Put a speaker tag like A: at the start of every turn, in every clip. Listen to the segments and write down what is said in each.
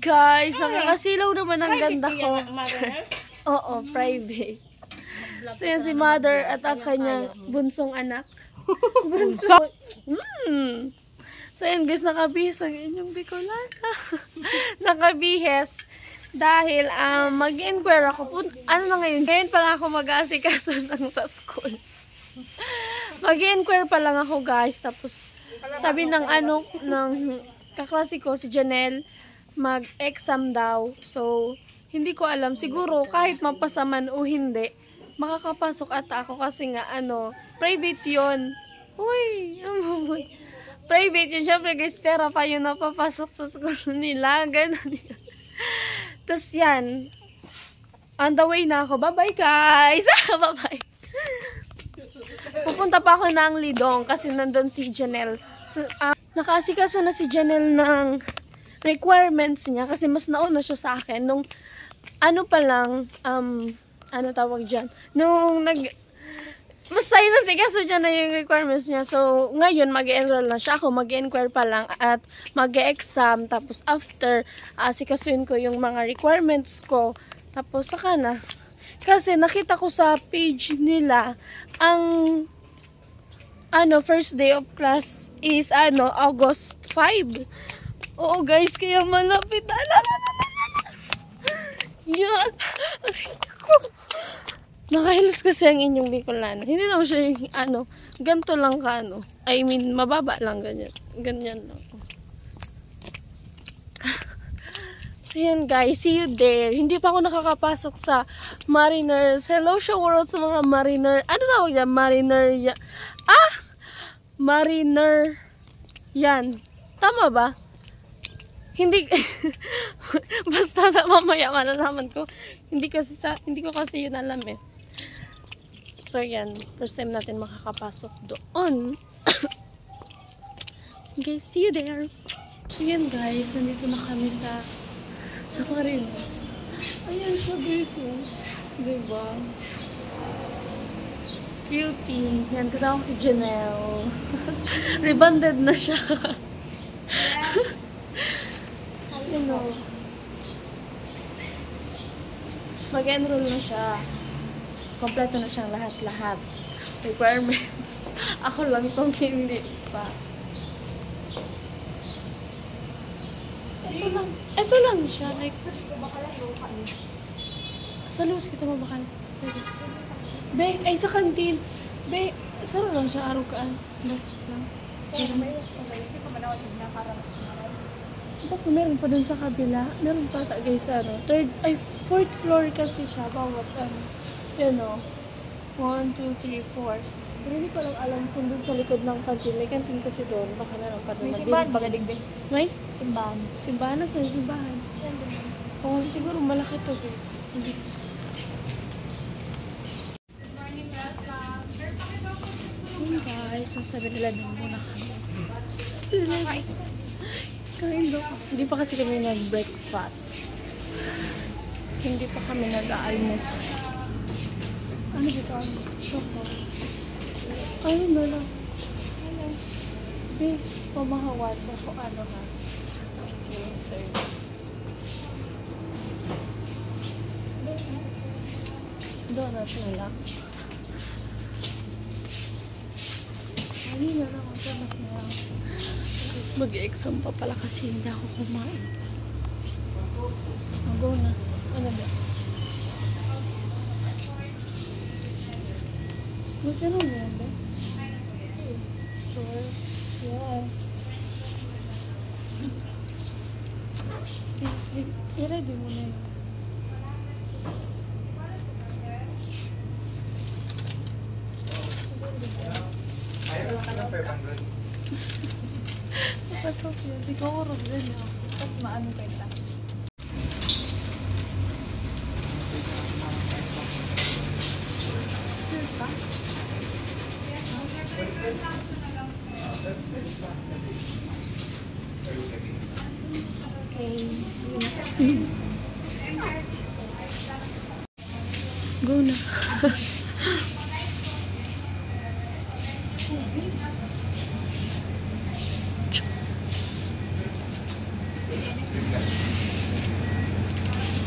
A: guys, nakakasilaw naman ang ganda ko. Oo, private. So yan si mother at ang kanyang bunsong anak. Bunso. So yan guys, nakabihis ang inyong Bicolana. Nakabihis. Dahil mag-inquire ako. Ano na ngayon? Ngayon pa lang ako mag-aasikaso ng sa school. Mag-inquire pa lang ako guys. Tapos sabi ng ng kaklase ko, si Janelle, mag-exam daw. So, hindi ko alam. Siguro, kahit mapasaman o hindi, makakapasok ata ako kasi nga, private yun. Uy, private yun. Siyempre, guys, pera pa yun napapasok sa school nila. Ganun yun. Tapos yan, on the way na ako. Bye-bye, guys! Bye-bye! Pupunta pa ako ng Lidong kasi nandun si Janelle. So, nakaasikaso na si Janelle ng requirements niya kasi mas nauna siya sa akin nung pa lang tawag dyan nung basta yun nasikaso dyan na yung requirements niya. So ngayon mag-enroll na siya, ako mag-inquire pa lang at mag-exam, tapos after asikasuin ko yung mga requirements ko, tapos saka na kasi nakita ko sa page nila ang first day of class is August 5. Oo guys, kaya malapit. Yan. Nakahilis kasi ang inyong Bicolana. Hindi naman siya yung ganito lang ka I mean, mababa lang ganyan. Ganyan lang. So yan guys, see you there. Hindi pa ako nakakapasok sa Mariners. Hello show world sa mga Mariner. Ano tawag yan? Mariner. Mariner. Yan. Tama ba? Hindi basta mamaya malalaman ko. Hindi ko kasi yun alam eh. So yan, first time natin makakapasok doon. So guys, see you there. So yan guys, nandito na kami sa Marinos. Ayan siya guys eh. Diba? Cutie. Yan, kasama ko si Janelle. Rebonded na siya. Mag-enroll na siya. Kompleto na siyang lahat-lahat. Requirements. Ako lang tong hindi pa. Ito lang siya. Like, sa Luz kita mabakal. Be, ay sa kantin. Be, saan lang siya araw-kaan? Left lang. Bakit meron pa dun sa kabila? Meron pa guys, fourth floor kasi siya. Bawat, 1, 2, 3, 4. Pero hindi ko lang alam kung dun sa likod ng kantin. May kantin kasi doon. Baka meron pa dun.
B: May simbahan pa gadigdig.
A: May?
B: Simbahan.
A: Simbahan na sa simbahan. Oo, siguro malaki to guys. Hindi ko sa guys, sasabi nila doon muna kami. Kain daw. Hindi pa kasi kami nag-breakfast. Hindi pa kami nag-almusal. Ano dito? Choco. Ayun na lang. Be, pamahawat mo kung ano ha. Okay, sir. Donut na lang. Ayun na lang. Donut na lang. Tapos mag-exam pa pala kasi hindi ako kumain. Go na. Ano ba? Gusto mo yan ba? Sure. Yes. I-ready mo na yun.
C: Ayaw lang ka ng 500.
A: Pasok yun. Di ko kurog din yun.
B: Tapos maano kayo ta?
A: Okay. Go na.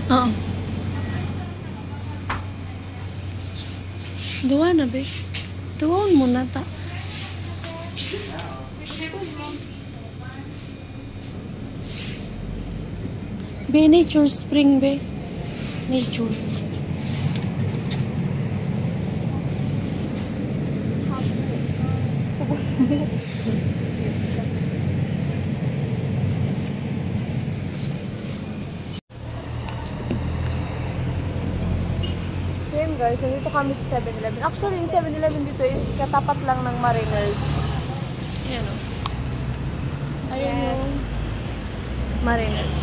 A: Oo. Duwa na, be. Duwaon mo na ta. Be, nature spring, be. Nature. So yun guys, nandito kami sa 7-Eleven. Actually, yung 7-Eleven dito is katapat lang ng Mariners. Ayan o. Ayun yung Mariners.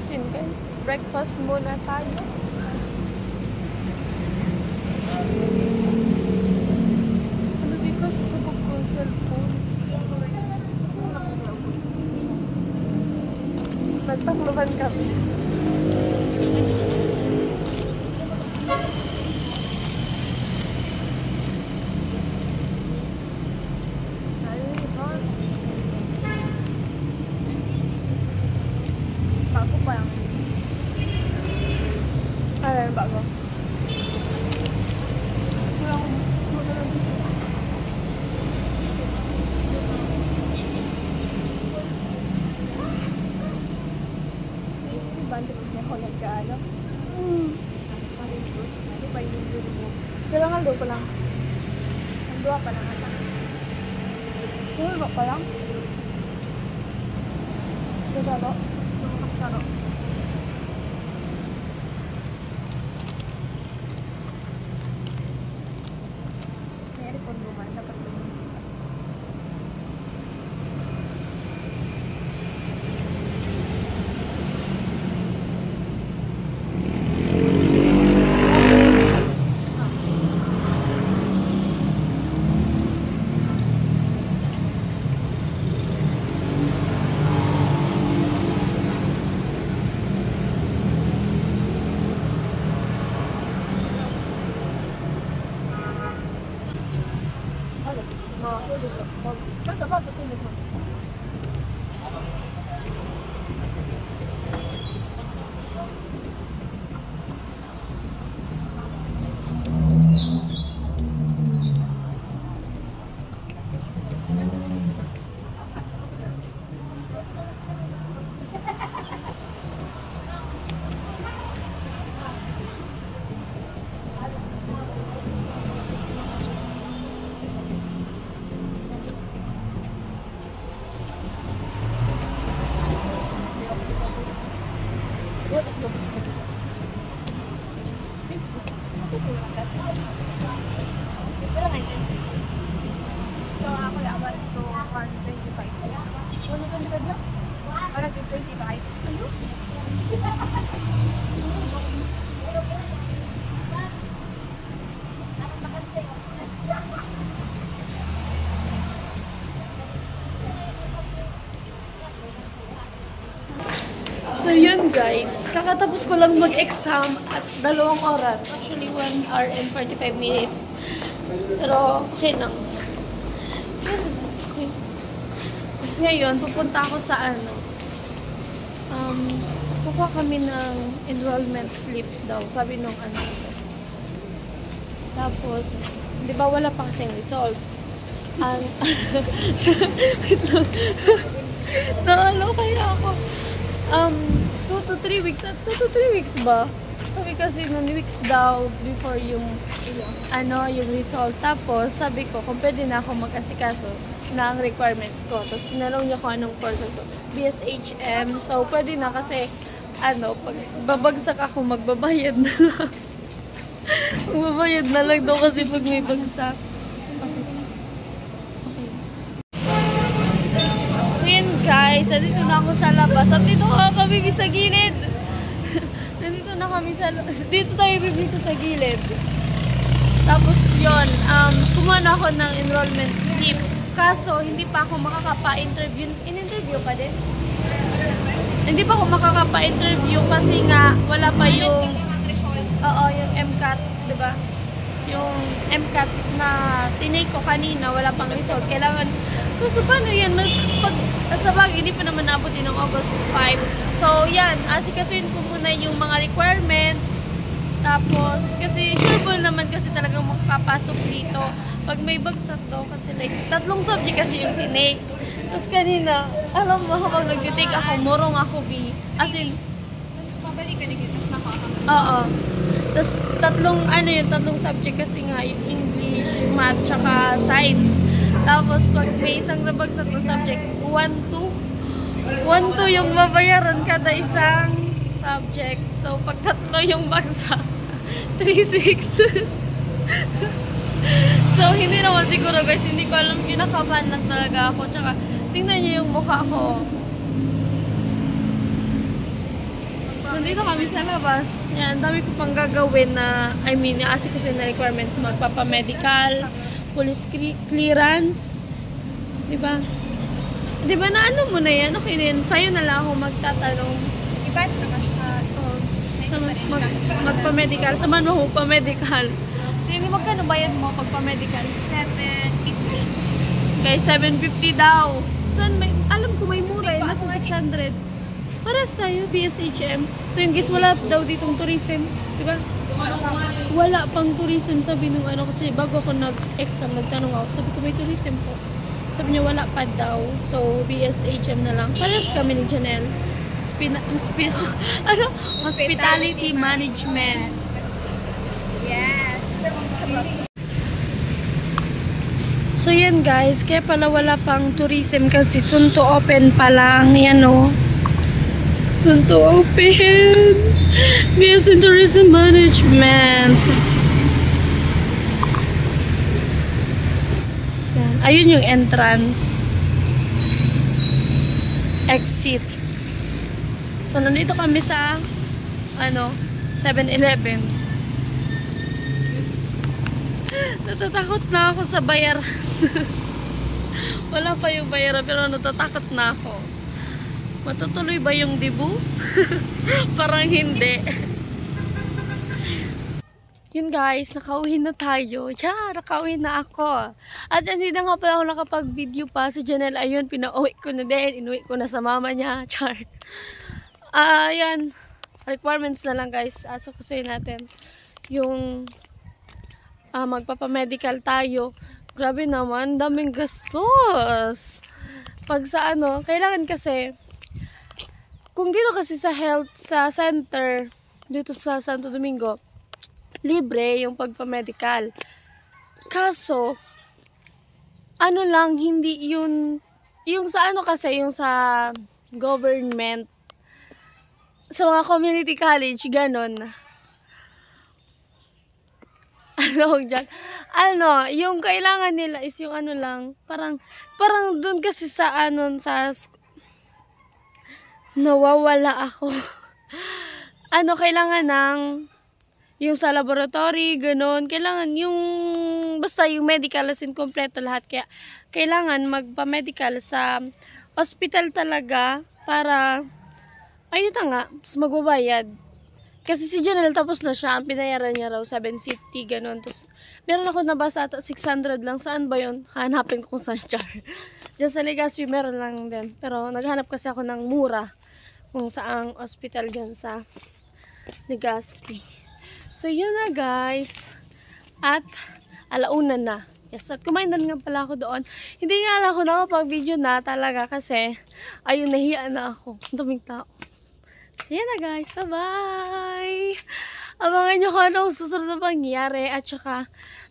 A: So yun guys, breakfast muna tayo. Ano dito sa bag ko, cellphone? Nagtakloban kami.
B: Bago pa lang.
A: Ayan, bago.
B: Bandit niya ako nagkaano. Maritos. Ano ba yung dulo mo?
A: Kailangan daw pa lang.
B: Ang duwa pa lang anak.
A: Kailangan pa lang. Kasaro.
B: Yung kasaro. Mayroon kong duman. Dapat duman.
A: Nasa ba? Pasunod mo.
B: So ako lang about to 125. 125 lang? 125. Ano?
A: So yun guys, kakatapos ko lang mag-exam at 2 oras. Actually 1 hour and 45 minutes. Pero okay lang. Okay. Tapos ngayon, pupunta ako sa ano. Kukuha kami ng enrollment slip daw. Sabi nung ano. Tapos, di ba wala pa kasing result? Wait lang. Naalo kaya ako. 2 to 3 weeks. 2 to 3 weeks ba? Sabi kasi nung weeks daw before yung yung result. Tapos sabi ko kung pwede na ako mag-asikaso na ang requirements ko. Tapos tinanong niya kung anong course ko. BSHM. So pwede na kasi pag babagsak ako magbabayad na lang. Magbabayad na lang daw kasi pag may bagsak. Guys, nandito na ako sa labas. At dito kami sa gilid. Nandito na kami sa dito tayo bibili sa gilid. Tapos yon, kumuha na ako ng enrollment slip. Kaso, hindi pa ako makakapa-interview. In-interview pa din? Hindi pa ako makakapa-interview kasi nga wala pa yung yung MCAT, diba? yung MCAT na tinake ko kanina, wala pang result. Kailangan, so paano yan? Sa bagay, hindi pa naman naabot yun ng August 5. So, yan, asikasuin ko muna yung mga requirements. Tapos, kasi sureball naman kasi talagang makapasok dito. Pag may bagsak daw, kasi like, 3 subject kasi yung tinake. Tapos kanina, alam mo, kapag nag-take ako, murong ako, B. As in,
B: Pabalik ka na kita.
A: oo. Tapos, 3 subject kasi nga, yung English, Math, tsaka Science. Tapos, pag may isang nabagsak na subject, 1-2 yung babayaran kada isang subject. So, pag 3 yung bagsak, 3-6. So, hindi naman siguro guys, hindi ko alam, kinakabahan lang talaga ako. Tsaka, tingnan nyo yung mukha ko. Nandito kami sa labas. Yan, dami ko pang gagawin na, aasikusin na requirements. Magpapamedical, police clearance. Diba? Diba na ano mo na yan? Okay din. Sa'yo na lang ako magtatanong.
B: Iba naman sa...
A: Magpa-medical. Saan mo magpa-medical? So, yun, magkano bayad mo pagpa-medical?
B: 750.
A: Okay, 750 daw. Saan may, alam ko may mura eh, nasa 600. Paras tayo, BSHM. So, in case wala daw ditong tourism, di ba? Wala pang tourism, sabi nung ano, kasi bago ako nag-exam, nagtanong ako, sabi ko may tourism po. Sabi niya wala pa daw. So, BSHM na lang. Paras kami ni Janelle. Hospitality Management.
B: Yes.
A: So yan guys, kaya pala wala pang tourism kasi soon to open pa lang. Yan o. Soon to open. BS Tourism Management. Yan. Ayun yung entrance. Exit. So nandito kami sa 7-Eleven. Natatakot na ako sa bayaran. Wala pa yung bayaran pero natatakot na ako. Matutuloy ba yung dibu? Parang hindi. Yun guys, nakauwi na tayo. Nakauwi na ako. At hindi na nga pala ako nakapag-video pa sa Janelle. Ayun, pinauwi ko na din. Inuwi ko na sa mama niya. Char. Ayan. Requirements na lang guys. So, kusuyin natin. Yung magpapamedical tayo. Grabe naman, daming gastos. Pag sa kailangan kasi, kung dito kasi sa health, sa center, dito sa Santo Domingo, libre yung pagpamedical. Kaso, lang, hindi yung sa kasi, yung sa government, sa mga community college, ganon. Yung kailangan nila is yung lang, parang dun kasi sa nawawala ako. Kailangan ng, yung sa laboratory, ganon, kailangan yung, basta yung medical as in kompleto lahat, kaya kailangan magpa-medical sa hospital talaga, para, ayun na nga, magbabayad. Kasi si Janelle tapos na siya, ang pinayaran niya raw 750, ganun. Tapos, meron ako nabasa ata 600 lang. Saan ba yun? Hanapin ko kung saan siya. Diyan sa Legazpi, meron lang din. Pero, naghanap kasi ako ng mura kung saang hospital dyan sa Legazpi. So, yun na guys. At, alauna na. Yes, at kumain nga pala ako doon. Hindi nga lang ako nakapag-video na talaga kasi, ayun, nahiya na ako. Ang daming tao. Yan na guys, bye! Abangan nyo kung anong susunod na pangyayari at saka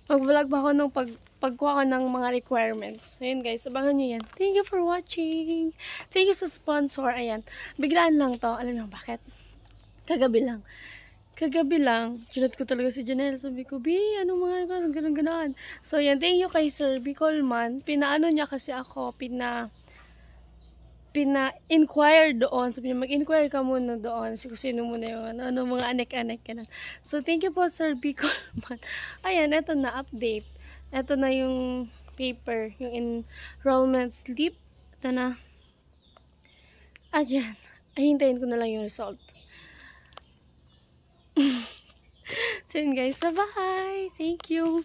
A: mag-vlog pa ako nung pagkuha ko ng mga requirements. So yun guys, abangan nyo yan. Thank you for watching! Thank you sa sponsor. Ayan, biglaan lang to. Alam mo bakit? Kagabi lang, chinat ko talaga si Janelle. Sabi ko, anong mga ganun-ganon. So yan, thank you kay Sir B. Coleman. Pinaano niya kasi ako, pina-inquire doon. Sabi niya, mag-inquire ka muna doon. Kasi kung sino muna yung mga anek-anek. So, thank you po, Sir B. Coleman. Ayan, eto na, update. Eto na yung paper, yung enrollment slip. Ito na. Ayan. Hintayin ko na lang yung result. So yun guys, so bye! Thank you!